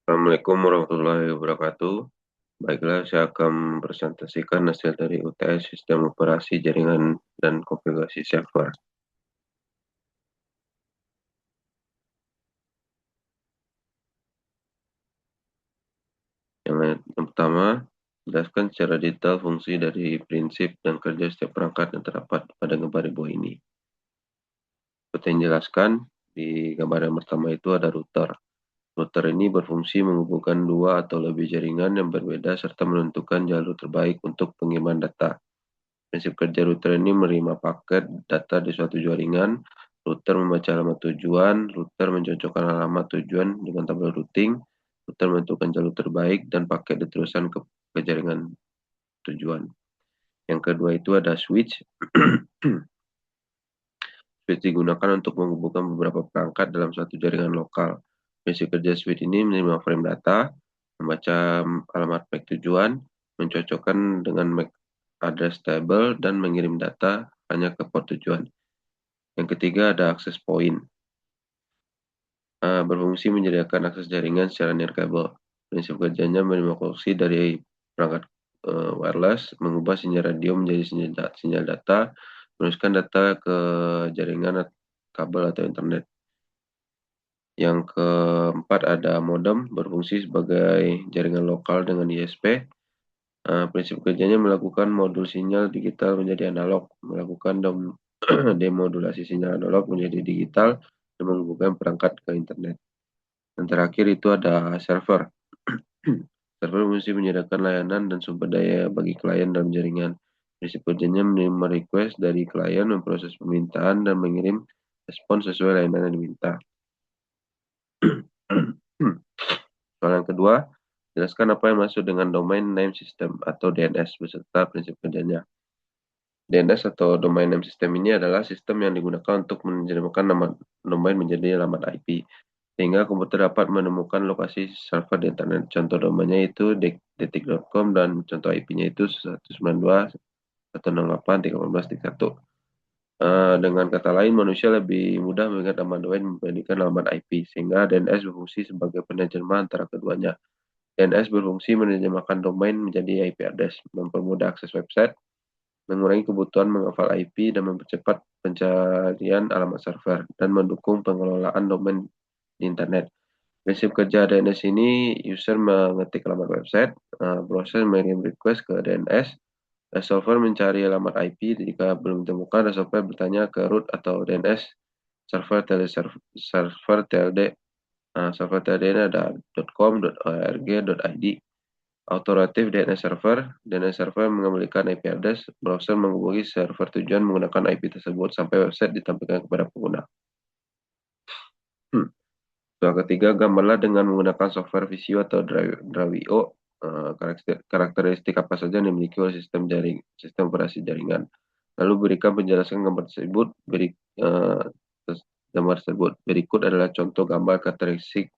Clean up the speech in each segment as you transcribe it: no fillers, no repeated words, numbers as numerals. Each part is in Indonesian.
Assalamualaikum warahmatullahi wabarakatuh. Baiklah, saya akan presentasikan hasil dari UTS Sistem Operasi Jaringan dan Konfigurasi Server. Yang pertama, jelaskan secara detail fungsi dari prinsip dan kerja setiap perangkat yang terdapat pada gambar di bawah ini. Seperti yang dijelaskan, di gambar yang pertama itu ada router. Router ini berfungsi menghubungkan dua atau lebih jaringan yang berbeda serta menentukan jalur terbaik untuk pengiriman data. Prinsip kerja router ini menerima paket data di suatu jaringan, router membaca alamat tujuan, router mencocokkan alamat tujuan dengan tabel routing, router menentukan jalur terbaik, dan paket diteruskan ke jaringan tujuan. Yang kedua itu ada switch. Switch digunakan untuk menghubungkan beberapa perangkat dalam satu jaringan lokal. Prinsip kerja switch ini menerima frame data, membaca alamat MAC tujuan, mencocokkan dengan MAC address table, dan mengirim data hanya ke port tujuan. Yang ketiga ada access point. Berfungsi menyediakan akses jaringan secara nirkabel. Prinsip kerjanya menerima koneksi dari perangkat wireless, mengubah sinyal radio menjadi sinyal data, meneruskan data ke jaringan kabel atau internet. Yang keempat ada modem, berfungsi sebagai jaringan lokal dengan ISP. Prinsip kerjanya melakukan modul sinyal digital menjadi analog, melakukan demodulasi sinyal analog menjadi digital, dan menghubungkan perangkat ke internet. Dan terakhir itu ada server. Server mesti menyediakan layanan dan sumber daya bagi klien dalam jaringan. Prinsip kerjanya menerima request dari klien, memproses permintaan, dan mengirim respon sesuai layanan yang diminta. Soal yang kedua, jelaskan apa yang masuk dengan Domain Name System atau DNS beserta prinsip kerjanya. DNS atau Domain Name System ini adalah sistem yang digunakan untuk menerjemahkan nama domain menjadi alamat IP, sehingga komputer dapat menemukan lokasi server di internet. Contoh domainnya itu detik.com dan contoh IP-nya itu 192.168.13.1. Dengan kata lain, manusia lebih mudah mengingat nama domain dibandingkan alamat IP, sehingga DNS berfungsi sebagai penerjemah antara keduanya. DNS berfungsi menerjemahkan domain menjadi IP address, mempermudah akses website, mengurangi kebutuhan menghafal IP, dan mempercepat pencarian alamat server, dan mendukung pengelolaan domain di internet. Prinsip kerja DNS ini, user mengetik alamat website, proses mengirim request ke DNS, resolver mencari alamat IP, jika belum ditemukan, resolver bertanya ke root atau DNS server TLD. Server TLD ini ada .com, .org, .id. Authoritative DNS server mengembalikan IP address, browser menghubungi server tujuan menggunakan IP tersebut sampai website ditampilkan kepada pengguna. Soal ketiga, gambarlah dengan menggunakan software Visio atau Drawio karakteristik apa saja yang dimiliki oleh sistem operasi jaringan. Lalu berikan penjelasan gambar tersebut. Berikut adalah contoh gambar karakteristik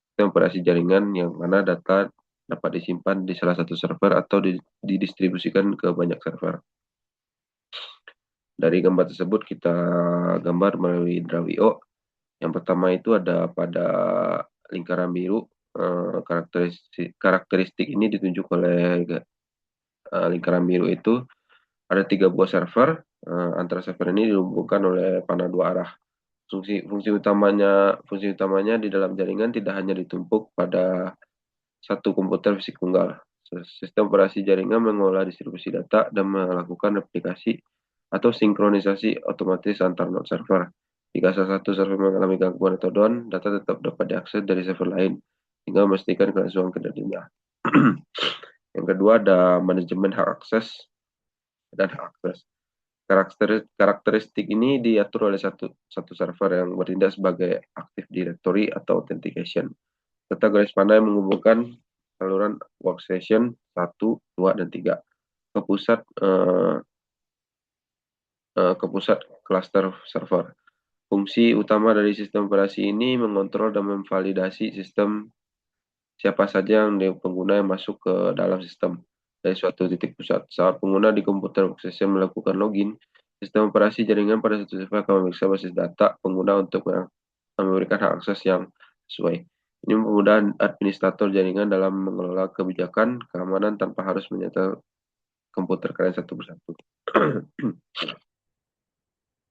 sistem operasi jaringan yang mana data dapat disimpan di salah satu server atau didistribusikan ke banyak server. Dari gambar tersebut kita gambar melalui Drawio. Yang pertama itu ada pada lingkaran biru. Karakteristik ini ditunjuk oleh lingkaran biru itu ada 3 buah server. Antara server ini dihubungkan oleh panah 2 arah. Fungsi utamanya di dalam jaringan tidak hanya ditumpuk pada satu komputer fisik tunggal. Sistem operasi jaringan mengolah distribusi data dan melakukan replikasi atau sinkronisasi otomatis antar node server. Jika salah satu server mengalami gangguan atau down, data tetap dapat diakses dari server lain, hingga memastikan kelangsungan kinerjanya. Yang kedua ada manajemen hak akses dan hak akses. Karakteristik ini diatur oleh satu server yang bertindak sebagai Active Directory atau Authentication, serta garis panah yang menghubungkan saluran workstation 1, 2, dan 3 ke pusat cluster server. Fungsi utama dari sistem operasi ini mengontrol dan memvalidasi sistem siapa saja yang pengguna yang masuk ke dalam sistem dari suatu titik pusat. Saat pengguna di komputer workstation melakukan login, sistem operasi jaringan pada suatu server akan memeriksa basis data pengguna untuk memberikan hak akses yang sesuai. Ini memudahkan administrator jaringan dalam mengelola kebijakan keamanan tanpa harus menyetel komputer kalian satu persatu.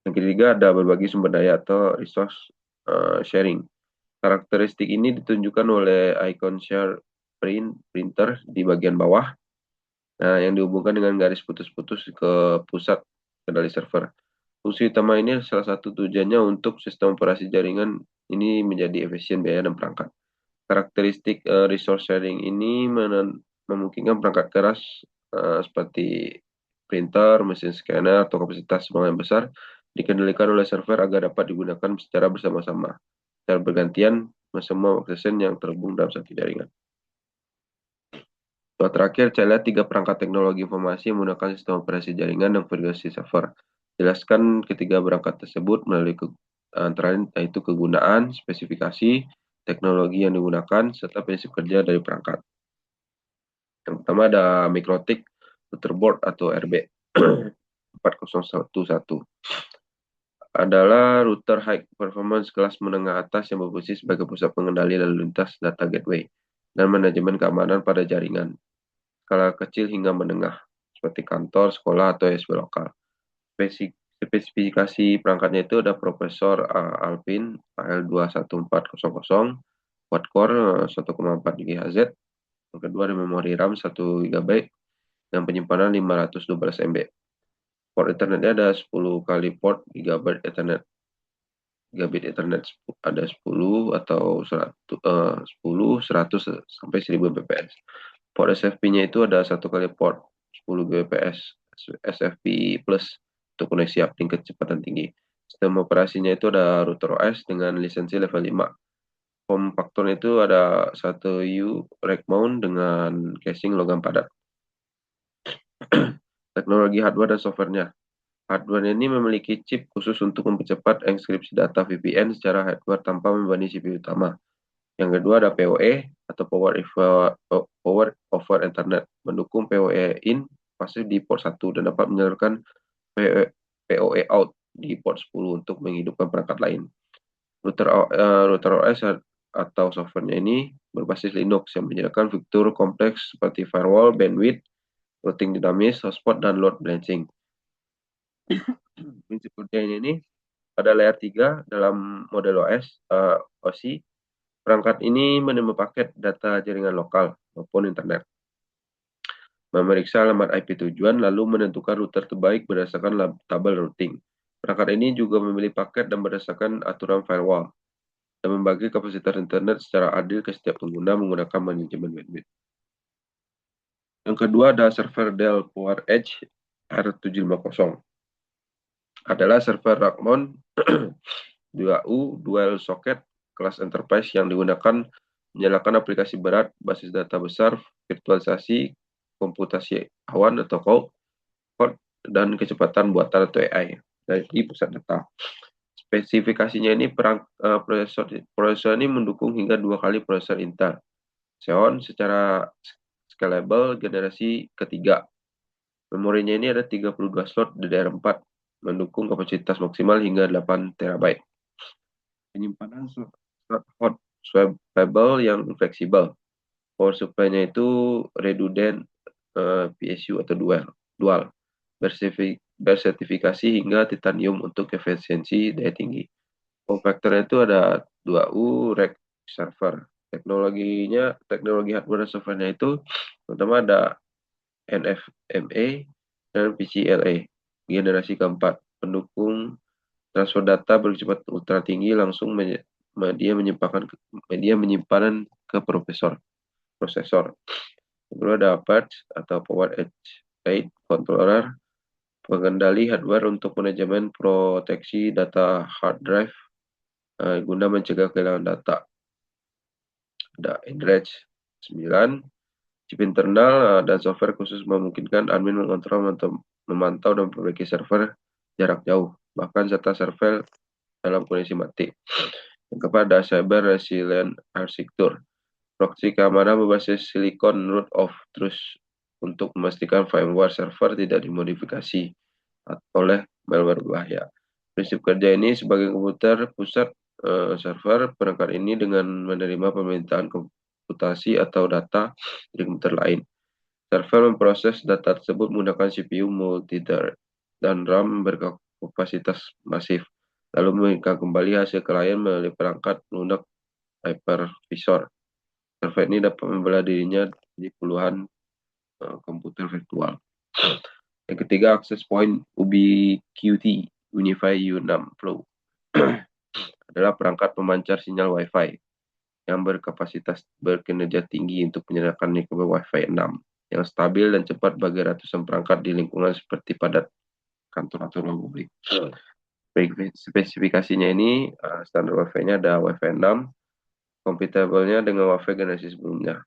Yang ketiga ada berbagi sumber daya atau resource sharing. Karakteristik ini ditunjukkan oleh icon share printer di bagian bawah, yang dihubungkan dengan garis putus-putus ke pusat kendali server. Fungsi utama ini salah satu tujuannya untuk sistem operasi jaringan ini menjadi efisien biaya dan perangkat. Karakteristik resource sharing ini memungkinkan perangkat keras seperti printer, mesin scanner, atau kapasitas ruangan yang besar dikendalikan oleh server agar dapat digunakan secara bersama-sama, secara bergantian semua workstation yang terhubung dalam satu jaringan. Terakhir, saya lihat 3 perangkat teknologi informasi yang menggunakan sistem operasi jaringan dan verifikasi server. Jelaskan ketiga perangkat tersebut melalui antara lain yaitu kegunaan, spesifikasi, teknologi yang digunakan, serta prinsip kerja dari perangkat. Yang pertama ada Mikrotik Router Board atau RB 4011. Adalah router high performance kelas menengah atas yang berfungsi sebagai pusat pengendali lalu lintas data gateway dan manajemen keamanan pada jaringan skala kecil hingga menengah seperti kantor, sekolah, atau USB lokal. Spesifikasi perangkatnya itu ada prosesor Alpine AL21400 quad core 1,4 GHz. Yang kedua ada memori RAM 1 GB dan penyimpanan 512 MB. Port Ethernetnya ada 10 kali port gigabit Ethernet. Gigabit Ethernet ada 10 atau 10, 100 sampai 1000 Mbps. Port SFP-nya itu ada 1 kali port 10 Gbps SFP plus untuk koneksi uplink kecepatan tinggi. Sistem operasinya itu ada router OS dengan lisensi level 5. Form faktornya itu ada 1U rack mount dengan casing logam padat. Teknologi hardware dan softwarenya. Hardware ini memiliki chip khusus untuk mempercepat enkripsi data VPN secara hardware tanpa membebani CPU utama. Yang kedua ada PoE atau Power over Ethernet, mendukung PoE in pasif di port 1 dan dapat menyalurkan PoE out di port 10 untuk menghidupkan perangkat lain. Router OS atau softwarenya ini berbasis Linux yang menyediakan fitur kompleks seperti firewall, bandwidth, routing dinamis, hotspot, dan load balancing. Prinsip kerjanya ini pada layer 3 dalam model OSI, perangkat ini menerima paket data jaringan lokal maupun internet, memeriksa alamat IP tujuan, lalu menentukan router terbaik berdasarkan tabel routing. Perangkat ini juga memilih paket dan berdasarkan aturan firewall, dan membagi kapasitas internet secara adil ke setiap pengguna menggunakan manajemen bandwidth. Yang kedua ada server Dell PowerEdge R750. Adalah server rack mount 2U dual socket kelas enterprise yang digunakan menyalakan aplikasi berat, basis data besar, virtualisasi, komputasi awan atau cloud, dan kecepatan buatan atau AI dari pusat data. Spesifikasinya ini prosesor ini mendukung hingga 2 kali prosesor Intel Xeon secara scalable generasi ketiga. Memorinya ini ada 32 slot DDR4 mendukung kapasitas maksimal hingga 8 TB. Penyimpanan slot hot swappable yang fleksibel. Power supply-nya itu redundant PSU atau dual. Bersertifikasi hingga titanium untuk efisiensi daya tinggi. Form factor-nya itu ada 2U rack server. Teknologi hardware dan software-nya itu pertama ada NFMe dan PCLA generasi keempat, pendukung transfer data berkecepatan ultra tinggi langsung media menyimpanan ke prosesor. Kedua ada patch atau Power Edge 8 controller, pengendali hardware untuk manajemen proteksi data hard drive guna mencegah kehilangan data. Ada Enrage 9, chip internal dan software khusus memungkinkan admin mengontrol, memantau, dan memperbaiki server jarak jauh, bahkan serta server dalam kondisi mati. Yang keempat, Cyber Resilient Architecture, proxy keamanan berbasis Silicon Root of Truth untuk memastikan firmware server tidak dimodifikasi oleh malware berbahaya. Prinsip kerja ini sebagai komputer pusat server perangkat ini dengan menerima permintaan komputasi atau data dari komputer lain. Server memproses data tersebut menggunakan CPU multi-thread dan RAM berkapasitas masif, lalu mengirimkan kembali hasil klien melalui perangkat lunak hypervisor. Server ini dapat membelah dirinya di puluhan komputer virtual. Yang ketiga, access point Ubiquiti Unify U6 Flow adalah perangkat pemancar sinyal Wi-Fi yang berkapasitas berkinerja tinggi untuk menyediakan nikmat Wi-Fi 6 yang stabil dan cepat bagi ratusan perangkat di lingkungan seperti padat kantor atau ruang publik. Spesifikasinya ini standar Wi-Fi-nya ada Wi-Fi 6, compatible-nya dengan Wi-Fi generasi sebelumnya,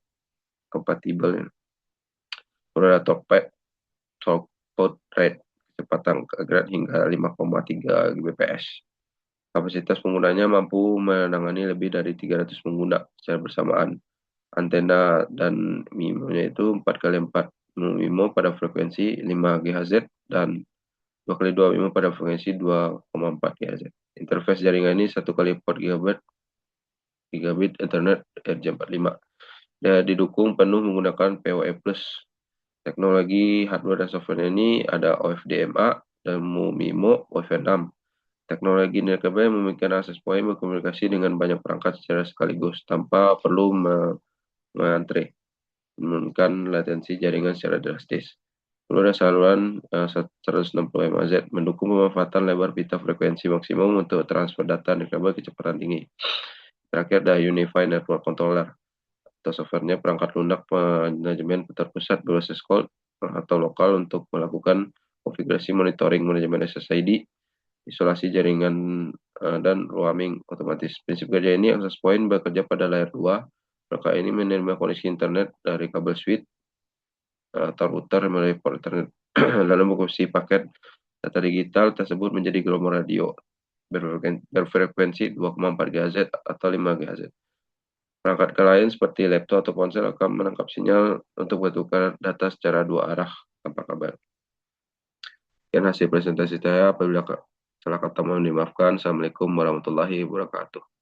kompatibel. Perlu ada talkback rate, kecepatan agregat hingga 5,3 Gbps. Kapasitas penggunanya mampu menangani lebih dari 300 pengguna secara bersamaan. Antena dan MIMO-nya itu 4x4 MIMO pada frekuensi 5 GHz dan 2x2 MIMO pada frekuensi 2,4 GHz. Interface jaringan ini 1x4 gigabit Ethernet RJ45 dan didukung penuh menggunakan PoE+. Teknologi hardware dan software ini ada OFDMA dan MIMO Wi-Fi 6. Teknologi Nearby memungkinkan akses point berkomunikasi dengan banyak perangkat secara sekaligus tanpa perlu mengantre, menurunkan latensi jaringan secara drastis. Perlu ada saluran 160 MHz mendukung pemanfaatan lebar pita frekuensi maksimum untuk transfer data Nearby kecepatan tinggi. Terakhir ada Unified Network Controller atau softwarenya perangkat lunak manajemen terpusat berbasis cloud atau lokal untuk melakukan konfigurasi monitoring manajemen SSID, isolasi jaringan dan roaming otomatis. Prinsip kerja ini access point bekerja pada layer 2. Perangkat ini menerima koneksi internet dari kabel switch atau router melalui port internet lalu mengisi paket data digital tersebut menjadi gelombang radio berfrekuensi 2,4 GHz atau 5 GHz. Perangkat klien seperti laptop atau ponsel akan menangkap sinyal untuk bertukar data secara dua arah tanpa kabel. Sekian hasil presentasi saya. Apabila salah kata mohon dimaafkan. Assalamualaikum warahmatullahi wabarakatuh.